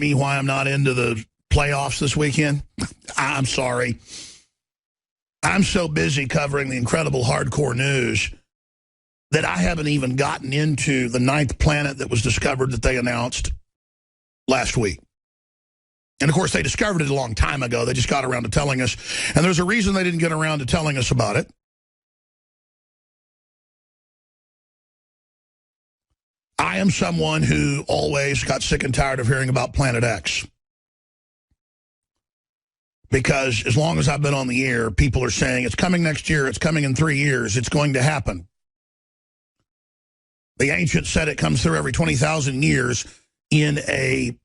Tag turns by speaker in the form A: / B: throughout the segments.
A: me why I'm not into the playoffs this weekend? I'm sorry. I'm so busy covering the incredible hardcore news that I haven't even gotten into the 9th planet that was discovered that they announced last week. And, of course, they discovered it a long time ago. They just got around to telling us. And there's a reason they didn't get around to telling us about it. I am someone who always got sick and tired of hearing about Planet X. Because as long as I've been on the air, people are saying, it's coming next year, it's coming in 3 years, it's going to happen. The ancients said it comes through every 20,000 years in a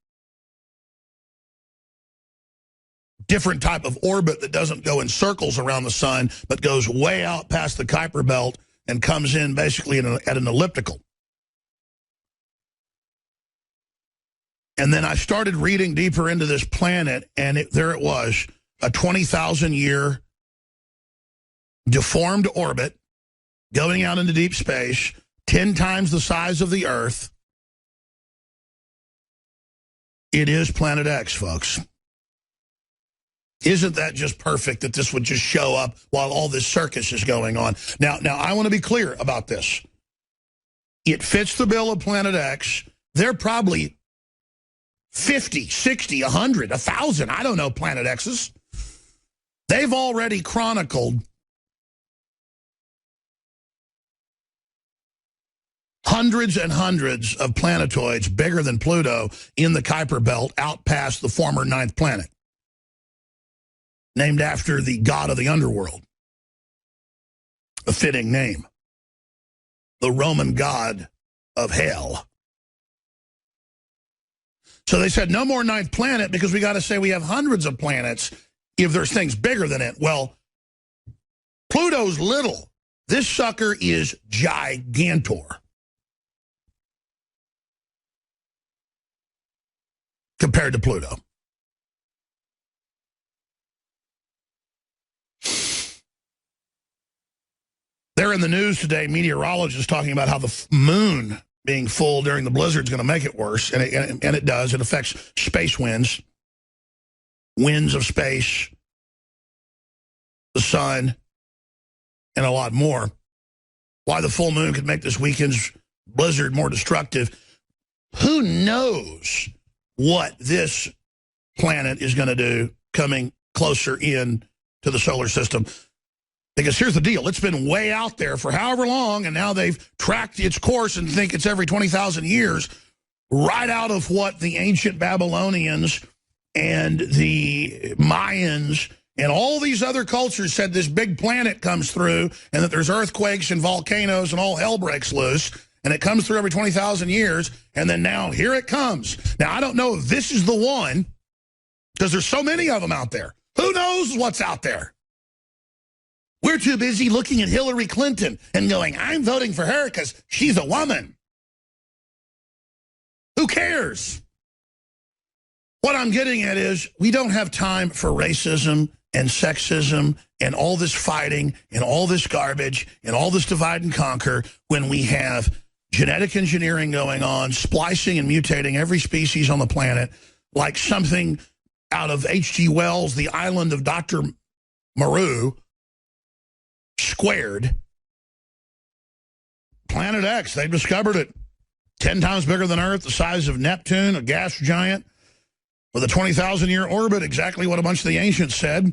A: different type of orbit that doesn't go in circles around the sun, but goes way out past the Kuiper Belt and comes in basically at an elliptical. And then I started reading deeper into this planet, and there it was, a 20,000-year deformed orbit going out into deep space, 10 times the size of the Earth. It is Planet X, folks. Isn't that just perfect that this would just show up while all this circus is going on? Now I want to be clear about this. It fits the bill of Planet X. They're probably 50, 60, 100, 1,000, I don't know, Planet X's. They've already chronicled hundreds and hundreds of planetoids bigger than Pluto in the Kuiper Belt out past the former 9th planet, named after the god of the underworld. A fitting name. The Roman god of hell. So they said, no more 9th planet because we got to say we have hundreds of planets if there's things bigger than it. Well, Pluto's little. This sucker is gigantor compared to Pluto. They're in the news today, meteorologists talking about how the moon being full during the blizzard is going to make it worse, and it does. It affects space winds, winds of space, the sun, and a lot more. Why the full moon could make this weekend's blizzard more destructive. Who knows what this planet is going to do coming closer in to the solar system? Because here's the deal. It's been way out there for however long, and now they've tracked its course and think it's every 20,000 years, right out of what the ancient Babylonians and the Mayans and all these other cultures said this big planet comes through and that there's earthquakes and volcanoes and all hell breaks loose, and it comes through every 20,000 years, and then now here it comes. Now, I don't know if this is the one, because there's so many of them out there. Who knows what's out there? We're too busy looking at Hillary Clinton and going, I'm voting for her because she's a woman. Who cares? What I'm getting at is we don't have time for racism and sexism and all this fighting and all this garbage and all this divide and conquer when we have genetic engineering going on, splicing and mutating every species on the planet like something out of H.G. Wells' The Island of Dr. Moreau, squared. Planet X, they've discovered it. 10 times bigger than Earth, the size of Neptune, a gas giant, with a 20,000-year orbit, exactly what a bunch of the ancients said.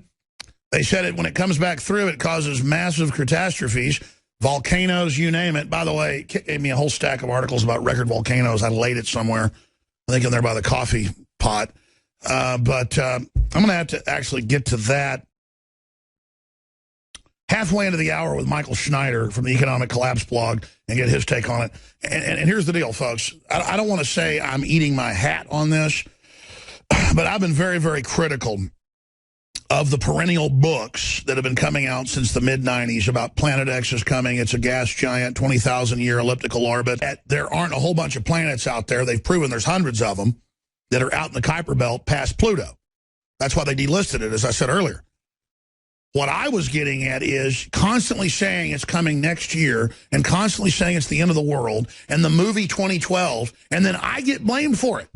A: They said it when it comes back through, it causes massive catastrophes, volcanoes, you name it. By the way, Kit gave me a whole stack of articles about record volcanoes. I laid it somewhere, I think in there by the coffee pot. But I'm going to have to actually get to that halfway into the hour with Michael Schneider from the Economic Collapse blog and get his take on it. And here's the deal, folks. I don't want to say I'm eating my hat on this, but I've been very, very critical of the perennial books that have been coming out since the mid-'90s about Planet X is coming. It's a gas giant, 20,000-year elliptical orbit. There aren't a whole bunch of planets out there. They've proven there's hundreds of them that are out in the Kuiper Belt past Pluto. That's why they delisted it, as I said earlier. What I was getting at is constantly saying it's coming next year and constantly saying it's the end of the world and the movie 2012, and then I get blamed for it.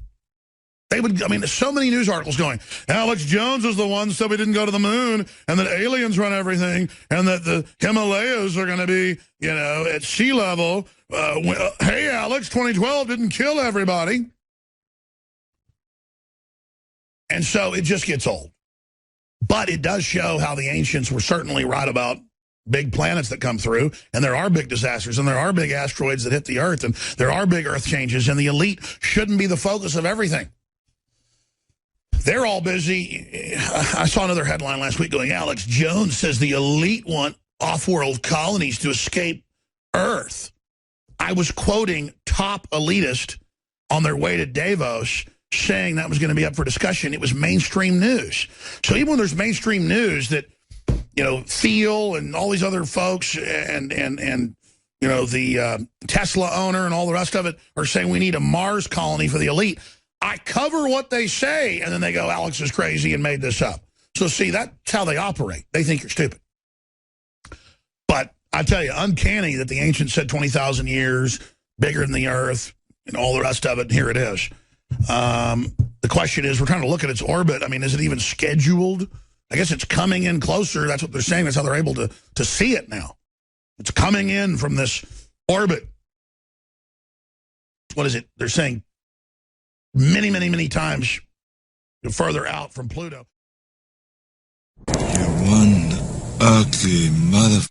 A: They would, I mean, so many news articles going, Alex Jones was the one who said we didn't go to the moon, and that aliens run everything, and that the Himalayas are going to be, you know, at sea level. Hey, Alex, 2012 didn't kill everybody. And so it just gets old. But it does show how the ancients were certainly right about big planets that come through, and there are big disasters, and there are big asteroids that hit the Earth, and there are big Earth changes, and the elite shouldn't be the focus of everything. They're all busy. I saw another headline last week going, Alex Jones says the elite want off-world colonies to escape Earth. I was quoting top elitist on their way to Davos saying that was going to be up for discussion. It was mainstream news. So even when there's mainstream news that, you know, Thiel and all these other folks and you know, the Tesla owner and all the rest of it are saying we need a Mars colony for the elite, I cover what they say, and then they go, Alex is crazy and made this up. So see, that's how they operate. They think you're stupid. But I tell you, uncanny that the ancients said 20,000 years, bigger than the Earth, and all the rest of it, and here it is. The question is, we're trying to look at its orbit. I mean, is it even scheduled? I guess it's coming in closer. That's what they're saying. That's how they're able to see it now. It's coming in from this orbit. What is it? They're saying many, many, many times further out from Pluto.
B: You one ugly motherfucker.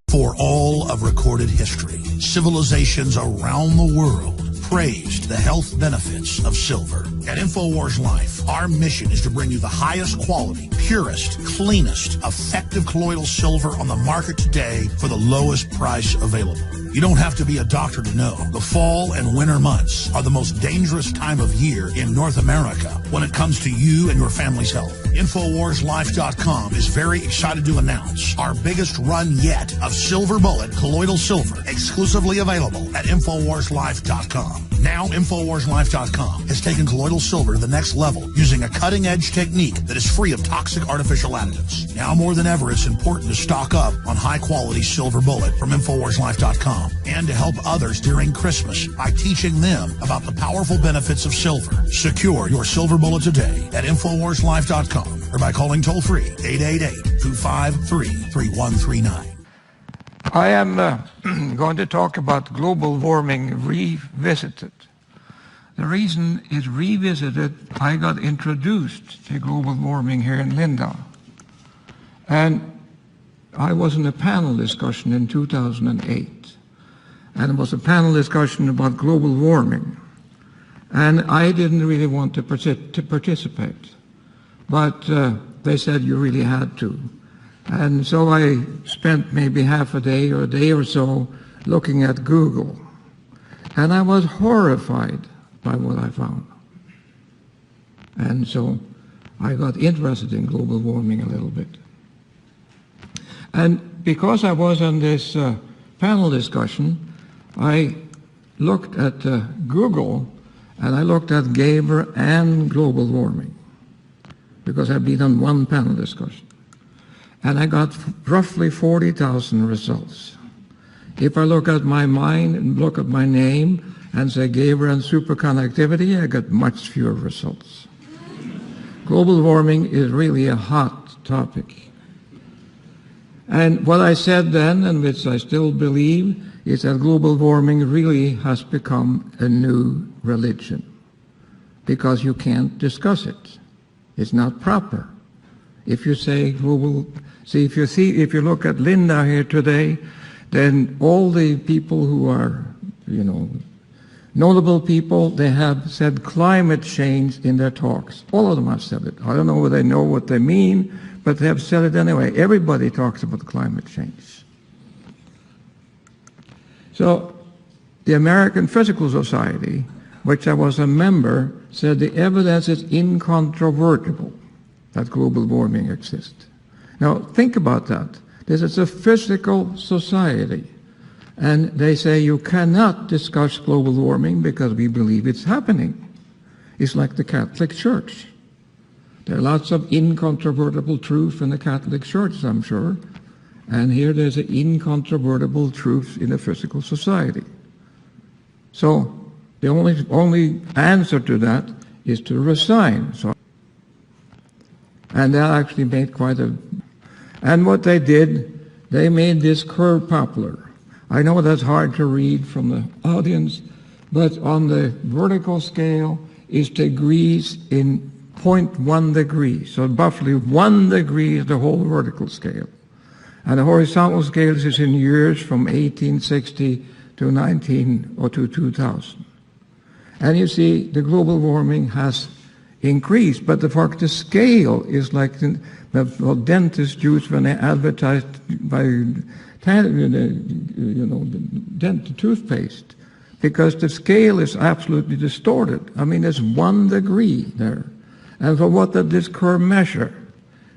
A: For all of recorded history, civilizations around the world praised the health benefits of silver. At InfoWars Life, our mission is to bring you the highest quality, purest, cleanest, effective colloidal silver on the market today for the lowest price available. You don't have to be a doctor to know. The fall and winter months are the most dangerous time of year in North America when it comes to you and your family's health. InfoWarsLife.com is very excited to announce our biggest run yet of Silver Bullet colloidal silver, exclusively available at InfoWarsLife.com. Now, InfoWarsLife.com has taken colloidal silver to the next level using a cutting-edge technique that is free of toxic artificial additives. Now more than ever, it's important to stock up on high-quality Silver Bullet from InfoWarsLife.com and to help others during Christmas by teaching them about the powerful benefits of silver. Secure your Silver Bullet today at InfoWarsLife.com or by calling toll-free 888-253-3139.
C: I am going to talk about global warming revisited. The reason it's revisited, I got introduced to global warming here in Linda. And I was in a panel discussion in 2008. And it was a panel discussion about global warming. And I didn't really want to participate. But they said you really had to. And so I spent maybe half a day or a day or so looking at Google. And I was horrified by what I found. And so I got interested in global warming a little bit. And because I was on this panel discussion, I looked at Google, and I looked at Gaber and global warming, because I've been on one panel discussion. And I got roughly 40,000 results. If I look at my mind and look at my name and say Gaber and superconductivity, I got much fewer results. Global warming is really a hot topic. And what I said then, and which I still believe, is that global warming really has become a new religion, because you can't discuss it. It's not proper. If you say global, if you look at Linda here today, then all the people who are, notable people, they have said climate change in their talks. All of them have said it. I don't know whether they know what they mean, but they have said it anyway. Everybody talks about climate change. So the American Physical Society, which I was a member, said the evidence is incontrovertible that global warming exists. Now, think about that. This is a physical society. And they say you cannot discuss global warming because we believe it's happening. It's like the Catholic Church. There are lots of incontrovertible truth in the Catholic Church, I'm sure, and here there's an incontrovertible truth in a physical society. So the only answer to that is to resign. So, and that actually made quite a... And what they did, they made this curve popular. I know that's hard to read from the audience, but on the vertical scale is degrees in 0.1 degree. So roughly 1 degree is the whole vertical scale. And the horizontal scale is in years from 1860 to 2000. And you see, the global warming has increased, but the scale is like what dentists use when they advertise by toothpaste, because the scale is absolutely distorted. I mean, there's 1 degree there. And for what does this curve measure?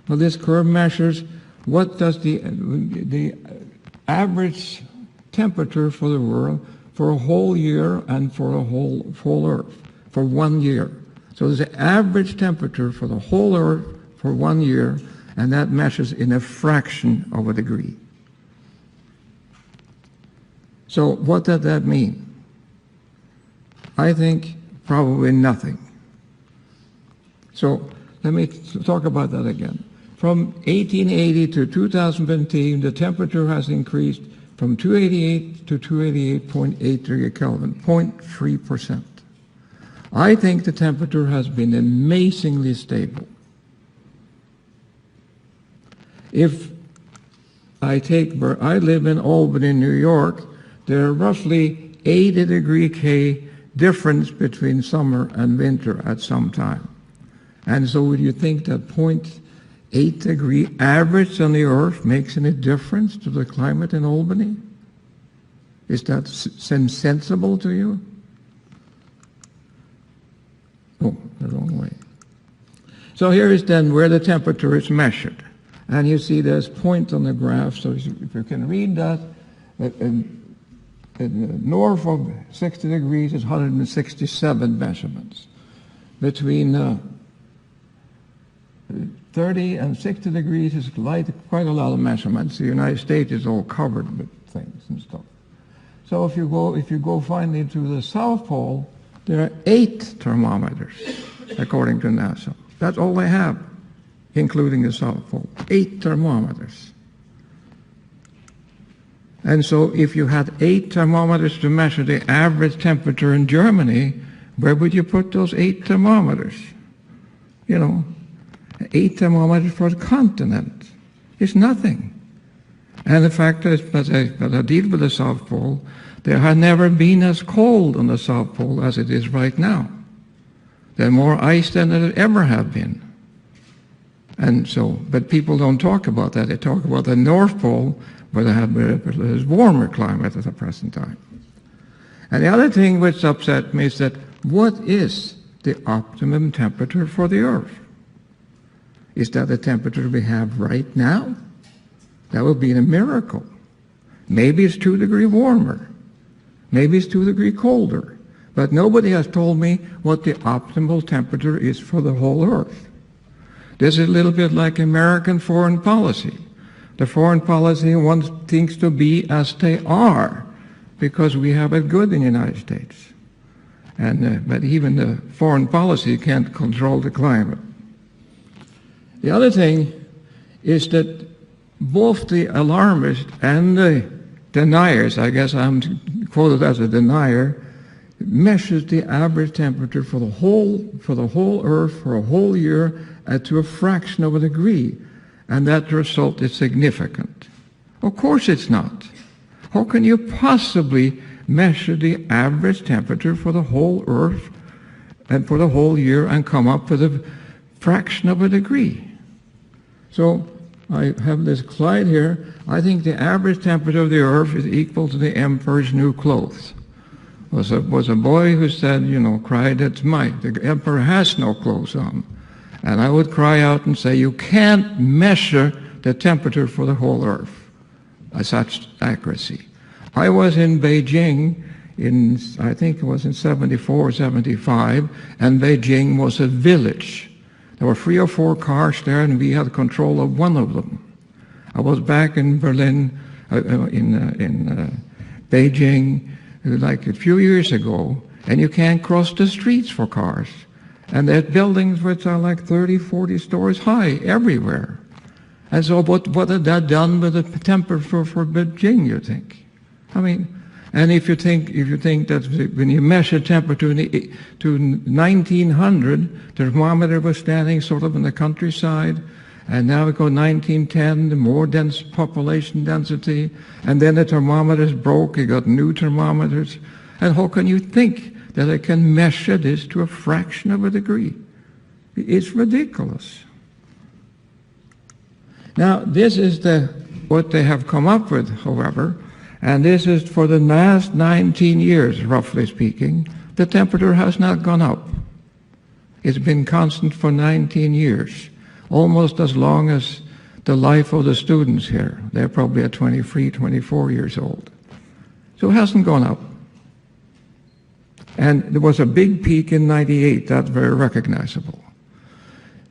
C: Well, this curve measures what does the average temperature for the world for a whole year and for a whole Earth for 1 year. So there's the average temperature for the whole Earth for 1 year, and that measures in a fraction of a degree. So what does that mean? I think probably nothing. So let me talk about that again. From 1880 to 2015, the temperature has increased from 288 to 288.8 degree Kelvin, 0.3%. I think the temperature has been amazingly stable. If I take where I live in Albany, New York, there are roughly 80 degree K difference between summer and winter at some time. And so would you think that 0.8 degree average on the Earth makes any difference to the climate in Albany? Is that sensible to you? Oh, the wrong way. So here is then where the temperature is measured. And you see there's point on the graph, so if you can read that, north of 60 degrees is 167 measurements. Between 30 and 60 degrees is quite a lot of measurements. The United States is all covered with things and stuff. So if you go finally to the South Pole, there are 8 thermometers, according to NASA. That's all they have, including the South Pole. 8 thermometers. And so if you had 8 thermometers to measure the average temperature in Germany, where would you put those 8 thermometers? You know, 8 thermometers for a continent is nothing. And the fact is, as I deal with the South Pole, there has never been as cold on the South Pole as it is right now. There's more ice than there ever have been. And so, but people don't talk about that. They talk about the North Pole, where there's warmer climate at the present time. And the other thing which upset me is that what is the optimum temperature for the Earth? Is that the temperature we have right now? That would be a miracle. Maybe it's 2 degrees warmer. Maybe it's 2 degrees colder. But nobody has told me what the optimal temperature is for the whole Earth. This is a little bit like American foreign policy. The foreign policy wants things to be as they are because we have it good in the United States. And, but even the foreign policy can't control the climate. The other thing is that both the alarmists and the deniers, I guess I'm quoted as a denier, measures the average temperature for the whole Earth for a whole year to a fraction of a degree, and that result is significant. Of course it's not. How can you possibly measure the average temperature for the whole Earth and for the whole year and come up with a fraction of a degree? So I have this slide here. I think the average temperature of the Earth is equal to the emperor's new clothes. Was a boy who said, you know, cried, "It's mine. The emperor has no clothes on." And I would cry out and say, you can't measure the temperature for the whole Earth at such accuracy. I was in Beijing I think it was in 74 or 75, and Beijing was a village. There were 3 or 4 cars there, and we had control of one of them. I was back in Berlin, in Beijing, like a few years ago, and you can't cross the streets for cars. And there's buildings which are like 30, 40 stories high everywhere. And so what had that done with the temperature for Beijing, you think? I mean, and if you think that when you measure temperature to 1900, the thermometer was standing sort of in the countryside, and now we go 1910, the more dense population density, and then the thermometers broke, you got new thermometers, and how can you think that I can measure this to a fraction of a degree? It's ridiculous. Now, this is what they have come up with, however, and this is for the last 19 years, roughly speaking, the temperature has not gone up. It's been constant for 19 years, almost as long as the life of the students here. They're probably at 23, 24 years old. So it hasn't gone up. And there was a big peak in 98, that's very recognizable.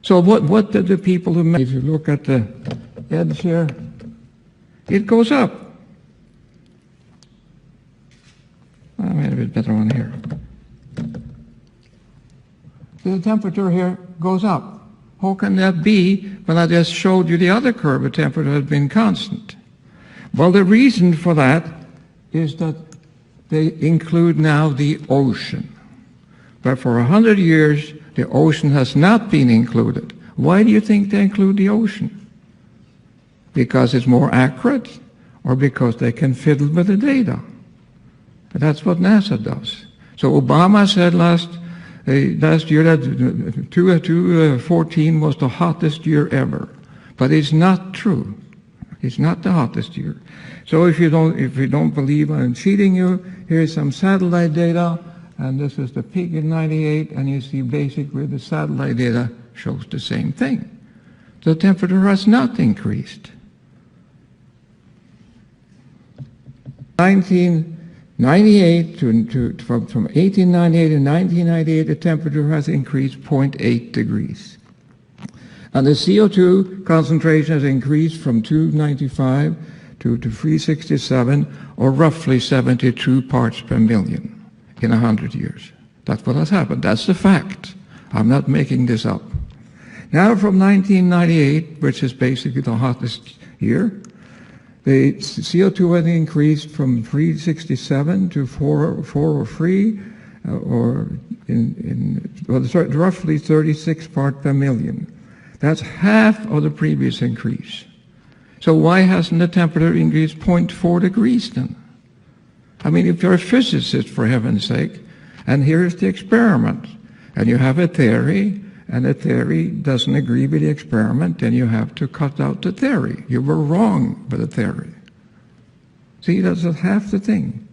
C: So what did the people who made, if you look at the edge here, it goes up. I made a bit better one here. So the temperature here goes up. How can that be when I just showed you the other curve, the temperature has been constant? Well, the reason for that is that they include now the ocean. But for 100 years, the ocean has not been included. Why do you think they include the ocean? Because it's more accurate, or because they can fiddle with the data? And that's what NASA does. So Obama said last year that 2014 was the hottest year ever. But it's not true. It's not the hottest year. So if you don't believe I'm cheating you, here's some satellite data, and this is the peak in 98, and you see basically the satellite data shows the same thing. The temperature has not increased. 1998 from 1898 to 1998, the temperature has increased 0.8 degrees. And the CO2 concentration has increased from 295 to 367, or roughly 72 parts per million in 100 years. That's what has happened. That's the fact. I'm not making this up. Now from 1998, which is basically the hottest year, the CO2 has increased from 367 to 403, or roughly 36 parts per million. That's half of the previous increase. So why hasn't the temperature increased 0.4 degrees then? I mean, if you're a physicist, for heaven's sake, and here's the experiment, and you have a theory, and the theory doesn't agree with the experiment, then you have to cut out the theory. You were wrong with the theory. See, that's half the thing.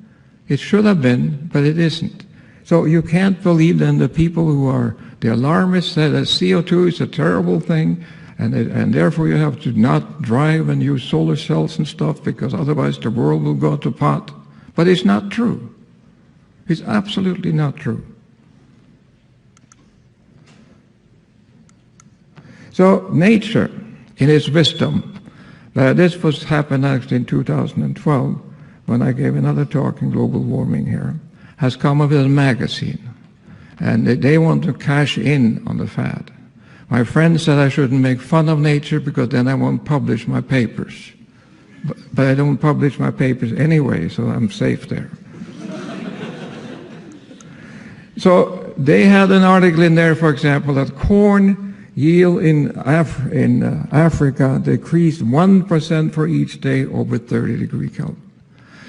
C: It should have been, but it isn't. So you can't believe then the people who are the alarmists say that CO2 is a terrible thing, and therefore you have to not drive and use solar cells and stuff, because otherwise the world will go to pot. But it's not true. It's absolutely not true. So nature, in its wisdom, this was happened actually in 2012, when I gave another talk in global warming here, has come up with a magazine. And they want to cash in on the fad. My friend said I shouldn't make fun of nature because then I won't publish my papers. But I don't publish my papers anyway, so I'm safe there. So they had an article in there, for example, that corn yield in Africa decreased 1% for each day over 30 degree Kelvin.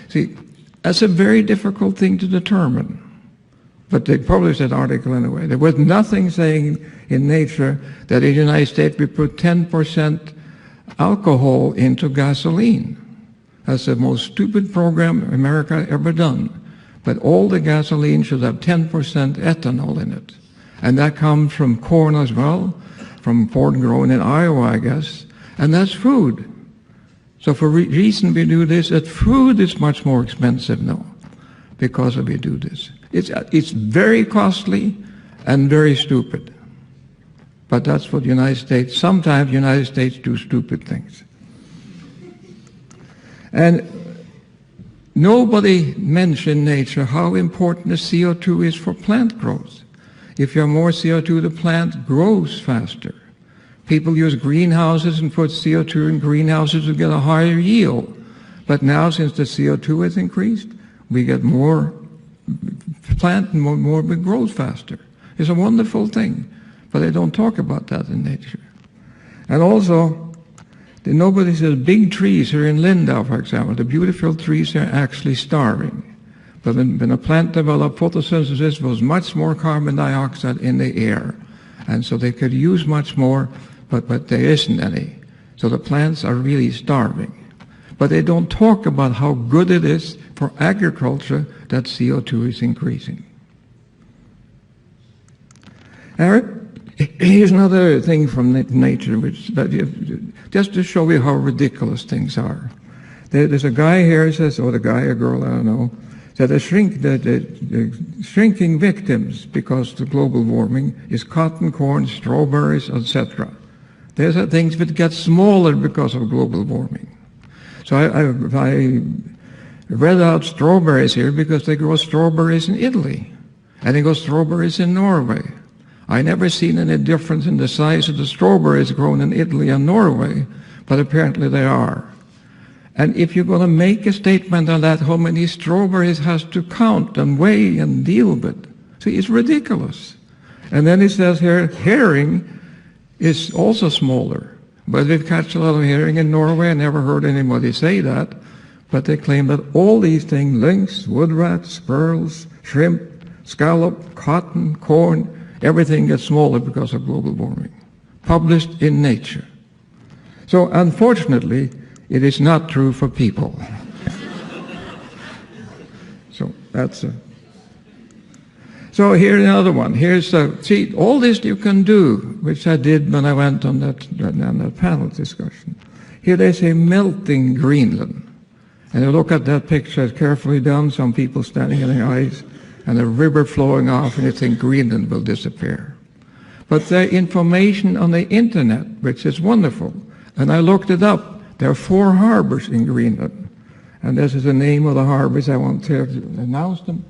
C: See, that's a very difficult thing to determine. But they published that article anyway. There was nothing saying in Nature that in the United States we put 10% alcohol into gasoline. That's the most stupid program America ever done. But all the gasoline should have 10% ethanol in it. And that comes from corn as well, from corn grown in Iowa, I guess. And that's food. So for reason we do this, that food is much more expensive now because we do this. It's very costly and very stupid. But that's what the United States, sometimes the United States do stupid things. And nobody mentioned nature how important the CO2 is for plant growth. If you have more CO2, the plant grows faster. People use greenhouses and put CO2 in greenhouses to get a higher yield. But now, since the CO2 has increased, we get more plant and more grows faster. It's a wonderful thing, but they don't talk about that in nature. And also, nobody says big trees here in Lindau, for example. The beautiful trees are actually starving. But when a plant developed photosynthesis, there was much more carbon dioxide in the air. And so they could use much more, but there isn't any. So the plants are really starving. But they don't talk about how good it is for agriculture that CO2 is increasing. Here's another thing from nature, just to show you how ridiculous things are. There's a guy here who says, or the guy or girl, I don't know, that the shrinking victims because of global warming is cotton, corn, strawberries, etc. These are things that get smaller because of global warming. So I read out strawberries here because they grow strawberries in Italy, and they grow strawberries in Norway. I never seen any difference in the size of the strawberries grown in Italy and Norway, but apparently they are. And if you're going to make a statement on that, how many strawberries has to count and weigh and deal with? See, it's ridiculous. And then it says here, herring is also smaller. But we catch a lot of herring in Norway. I never heard anybody say that. But they claim that all these things, lynx, wood rats, squirrels, shrimp, scallop, cotton, corn, everything gets smaller because of global warming. Published in Nature. So unfortunately, it is not true for people. So that's a... So here's another one. Here's see, all this you can do, which I did when I went on that panel discussion. Here they say melting Greenland. And you look at that picture, it's carefully done, some people standing in the ice, and a river flowing off, and you think Greenland will disappear. But there's information on the internet, which is wonderful. And I looked it up. There are 4 harbors in Greenland. And this is the name of the harbors. I won't pronounce them,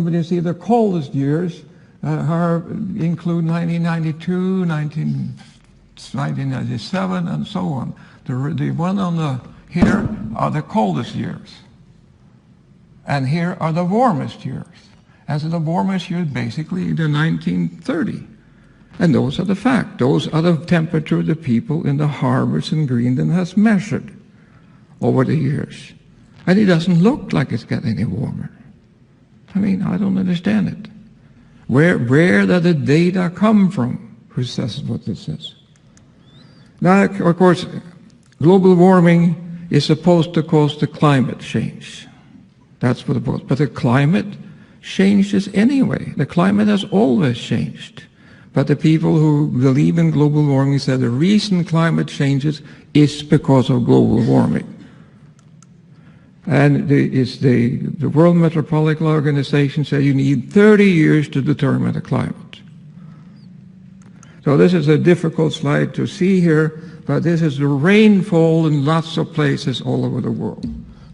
C: but you see the coldest years include 1992, 1997, and so on. The one on the here are the coldest years. And here are the warmest years. And so the warmest years basically the 1930. And those are the facts. Those are the temperature the people in the harbors in Greenland has measured over the years. And it doesn't look like it's getting any warmer. I mean, I don't understand it. Where does the data come from? Who says what this says? Now, of course, global warming is supposed to cause the climate change. That's what it was. But the climate changes anyway. The climate has always changed. But the people who believe in global warming say the reason climate changes is because of global warming. And the World Meteorological Organization said you need 30 years to determine the climate. So this is a difficult slide to see here, but this is the rainfall in lots of places all over the world.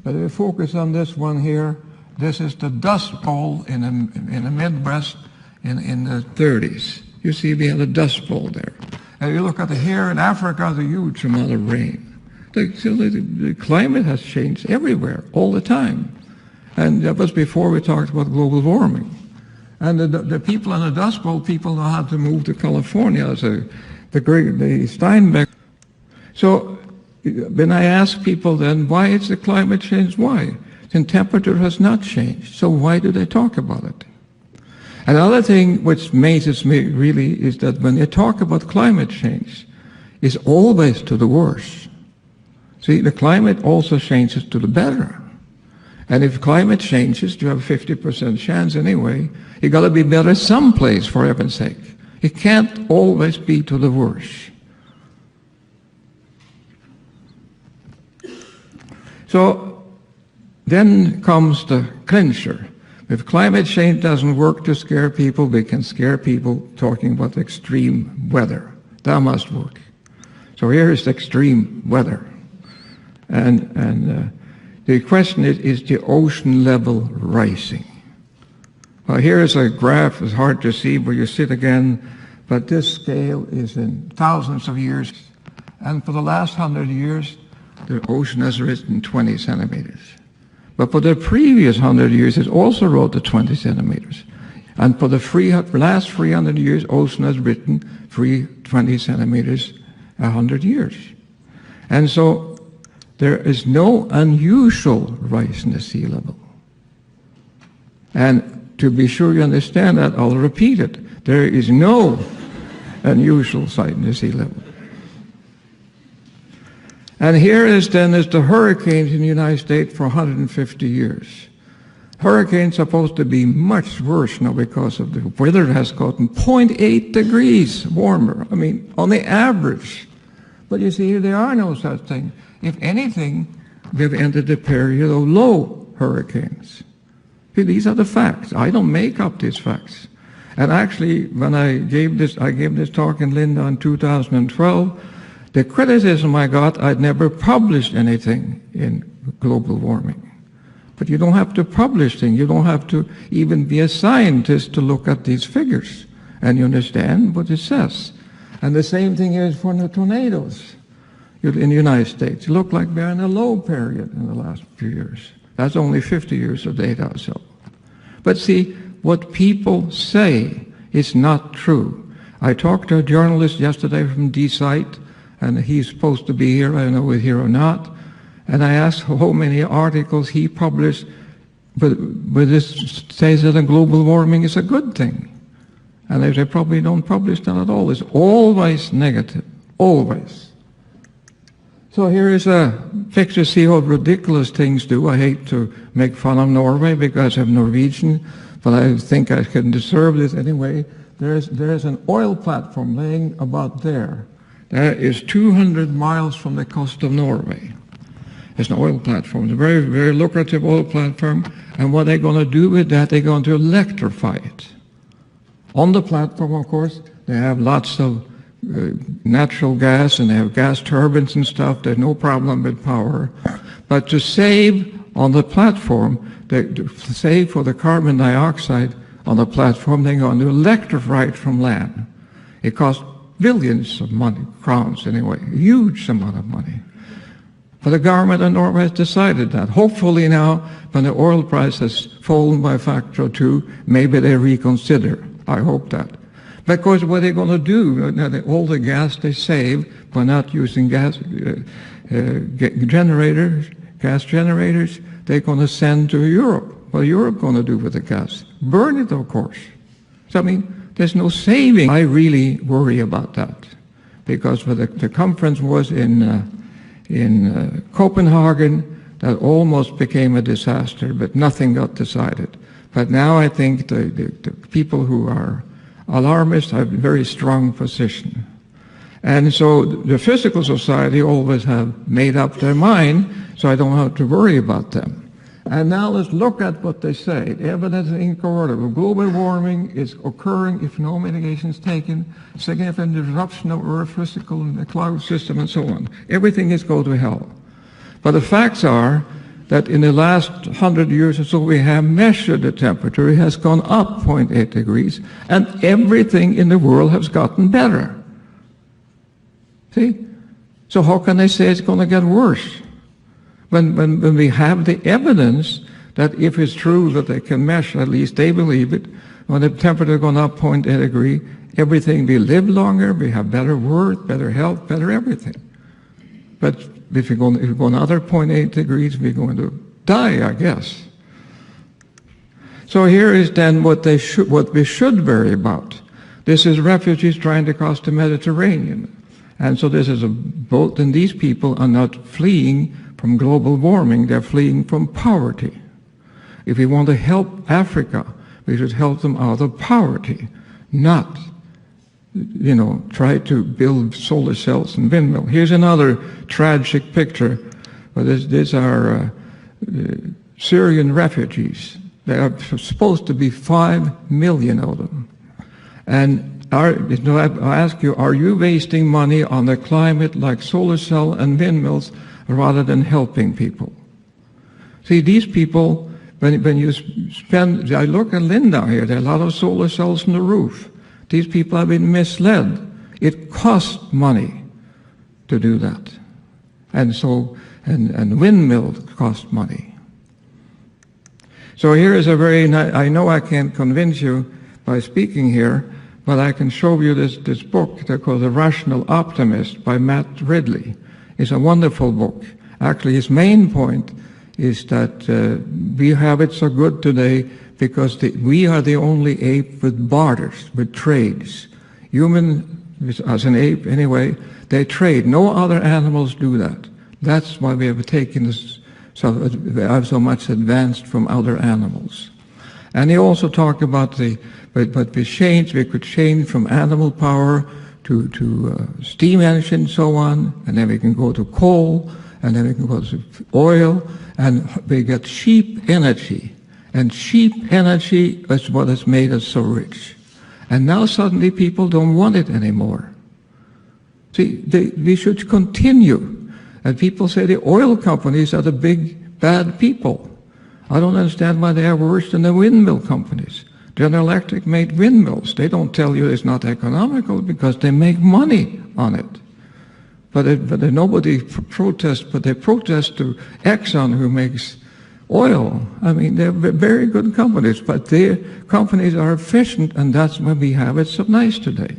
C: But if we focus on this one here, this is the Dust Bowl in the Midwest in the 30s. You see we have a Dust Bowl there. And you look at here in Africa, there's a huge amount of rain. The climate has changed everywhere, all the time. And that was before we talked about global warming. And the people in the Dust Bowl, people know how to move to California. So the Steinbeck. So when I ask people then, why is the climate change? Why? The temperature has not changed. So why do they talk about it? Another thing which amazes me really is that when they talk about climate change, it's always to the worse. See, the climate also changes to the better. And if climate changes, you have a 50% chance anyway. It got to be better someplace, for heaven's sake. It can't always be to the worse. So then comes the clincher. If climate change doesn't work to scare people, we can scare people talking about extreme weather. That must work. So here is extreme weather. And the question is the ocean level rising? Well, here is a graph. It's hard to see where you sit again, but this scale is in thousands of years. And for the last 100 years, the ocean has risen 20 centimeters. But for the previous 100 years, it also rose to 20 centimeters. And for the last 300 years, ocean has risen 20 centimeters 100 years. And so there is no unusual rise in the sea level. And to be sure you understand that, I'll repeat it. There is no unusual sight in the sea level. And here is the hurricanes in the United States for 150 years. Hurricanes are supposed to be much worse now because of the weather has gotten 0.8 degrees warmer. I mean, on the average. But you see, there are no such thing. If anything, we've entered the period of low hurricanes. See, these are the facts. I don't make up these facts. And actually, when I gave this talk in Linda in 2012, the criticism I got, I'd never published anything in global warming. But you don't have to publish things. You don't have to even be a scientist to look at these figures. And you understand what it says. And the same thing is for the tornadoes in the United States. It looked like we're in a low period in the last few years. That's only 50 years of data or so. But see, what people say is not true. I talked to a journalist yesterday from D-Site, and he's supposed to be here. I don't know if he's here or not. And I asked how many articles he published, but this says that global warming is a good thing. And they probably don't publish that at all. It's always negative, always. So here is a picture to see how ridiculous things do. I hate to make fun of Norway because I'm Norwegian, but I think I can deserve this anyway. There's an oil platform laying about there. That is 200 miles from the coast of Norway. It's an oil platform. It's a very, very lucrative oil platform. And what they're going to do with that, they're going to electrify it. On the platform, of course, they have lots of natural gas, and they have gas turbines and stuff. There's no problem with power. But to save on the platform, to save for the carbon dioxide on the platform, they're going to electrify it from land. It costs billions of money, crowns anyway, a huge amount of money. But the government of Norway has decided that. Hopefully now, when the oil price has fallen by a factor of 2, maybe they reconsider. I hope that. Because what they're going to do, all the gas they save by not using gas generators, they're going to send to Europe. What are Europe going to do with the gas? Burn it, of course. So, I mean, there's no saving. I really worry about that. Because the conference was in Copenhagen, that almost became a disaster, but nothing got decided. But now I think the people who are alarmists have a very strong position. And so the physical society always have made up their mind, so I don't have to worry about them. And now let's look at what they say. The evidence is incorroborable. Global warming is occurring if no mitigation is taken, significant disruption of Earth's physical and the cloud system and so on. Everything is going to hell. But the facts are that in the last 100 years or so, we have measured the temperature. It has gone up 0.8 degrees, and everything in the world has gotten better. See? So how can they say it's going to get worse? When we have the evidence that if it's true that they can measure, at least they believe it, when the temperature has gone up 0.8 degree, everything, we live longer, we have better work, better health, better everything. But if we go another 0.8 degrees, we're going to die, I guess. So here is then what we should worry about. This is refugees trying to cross the Mediterranean. And so this is a boat, and these people are not fleeing from global warming, they're fleeing from poverty. If we want to help Africa, we should help them out of poverty, not, try to build solar cells and windmills. Here's another tragic picture. These are Syrian refugees. There are supposed to be 5 million of them. And I ask you, are you wasting money on the climate like solar cell and windmills rather than helping people? See, these people, when you spend, I look at Linda here, there are a lot of solar cells on the roof. These people have been misled. It costs money to do that. And so, and windmills cost money. So here is a very nice, I know I can't convince you by speaking here, but I can show you this book that's called The Rational Optimist by Matt Ridley. It's a wonderful book. Actually, his main point is that we have it so good today because we are the only ape with barters, with trades. Human, as an ape anyway, they trade. No other animals do that. That's why we have taken this, we have so much advanced from other animals. And he also talked about but we could change from animal power to steam engine and so on, and then we can go to coal, and then we can go to oil, and we get cheap energy. And cheap energy is what has made us so rich. And now suddenly people don't want it anymore. See, we should continue. And people say the oil companies are the big, bad people. I don't understand why they are worse than the windmill companies. General Electric made windmills. They don't tell you it's not economical because they make money on it. But nobody protests, but they protest to Exxon, who makes oil. I mean, they're very good companies, but their companies are efficient, and that's why we have it so nice today.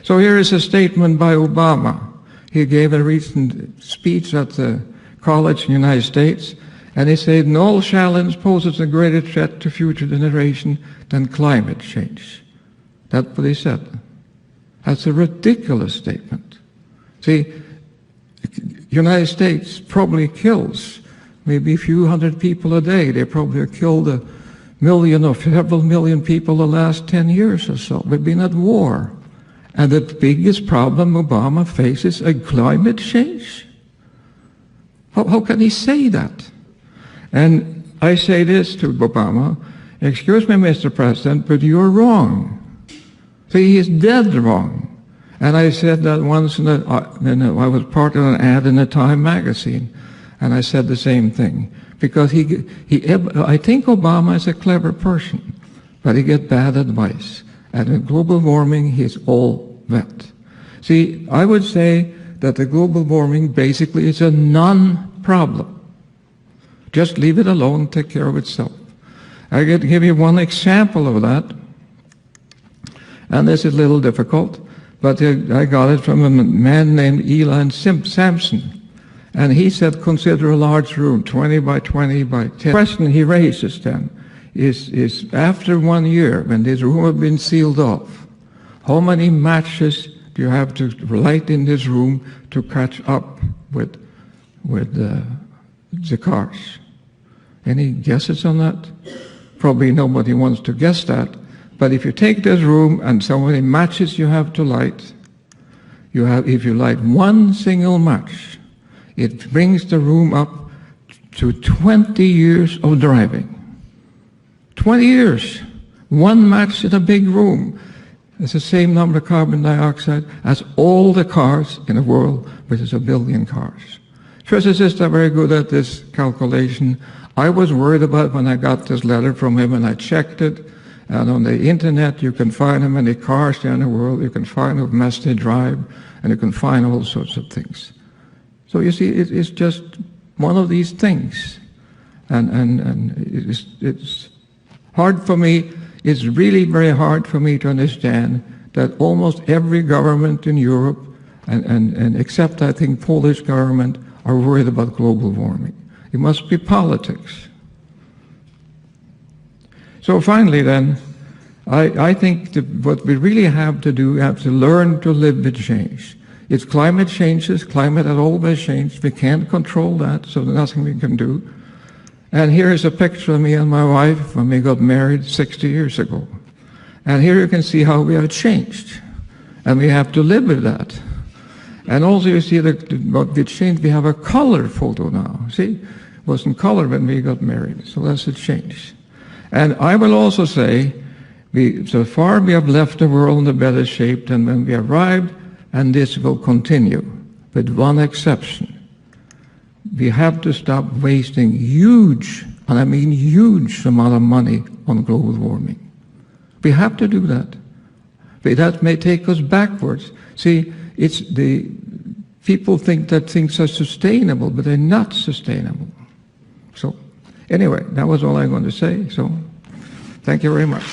C: So here is a statement by Obama. He gave a recent speech at the college in the United States, and he said, no challenge poses a greater threat to future generations than climate change. That's what he said. That's a ridiculous statement. See, the United States probably kills maybe a few hundred people a day. They probably have killed 1 million or several million people the last 10 years or so. We've been at war. And the biggest problem Obama faces is climate change. How can he say that? And I say this to Obama, excuse me, Mr. President, but you're wrong. See, he's dead wrong. And I said that once, I was part of an ad in the Time magazine, and I said the same thing. Because I think Obama is a clever person, but he gets bad advice. And in global warming, he's all wet. See, I would say that the global warming basically is a non-problem. Just leave it alone, take care of itself. I can give you one example of that, and this is a little difficult, but I got it from a man named Elon Sampson. And he said, consider a large room, 20 by 20 by 10. The question he raises then is after 1 year, when this room has been sealed off, how many matches do you have to light in this room to catch up with the cars? Any guesses on that? Probably nobody wants to guess that. But if you take this room and so many matches you have to light, if you light one single match, it brings the room up to 20 years of driving. 20 years. One match in a big room. It's the same number of carbon dioxide as all the cars in the world, which is 1 billion cars. Physicists are very good at this calculation. I was worried about when I got this letter from him, and I checked it. And on the internet, you can find how many cars there in the world. You can find what mass they drive, and you can find all sorts of things. So you see, it's just one of these things. And it's hard for me, it's really very hard for me to understand that almost every government in Europe, and except I think Polish government, are worried about global warming. It must be politics. So finally then, I think that what we really have to do, we have to learn to live with change. It's climate changes, climate has always changed. We can't control that, so there's nothing we can do. And here is a picture of me and my wife when we got married 60 years ago. And here you can see how we have changed. And we have to live with that. And also you see that what we changed, we have a color photo now. See, it wasn't color when we got married, so that's a change. And I will also say, so far we have left the world in a better shape than when we arrived, and this will continue, with one exception. We have to stop wasting huge, and I mean huge amount of money on global warming. We have to do that. But that may take us backwards. See, people think that things are sustainable, but they're not sustainable. So, anyway, that was all I'm going to say. So, thank you very much.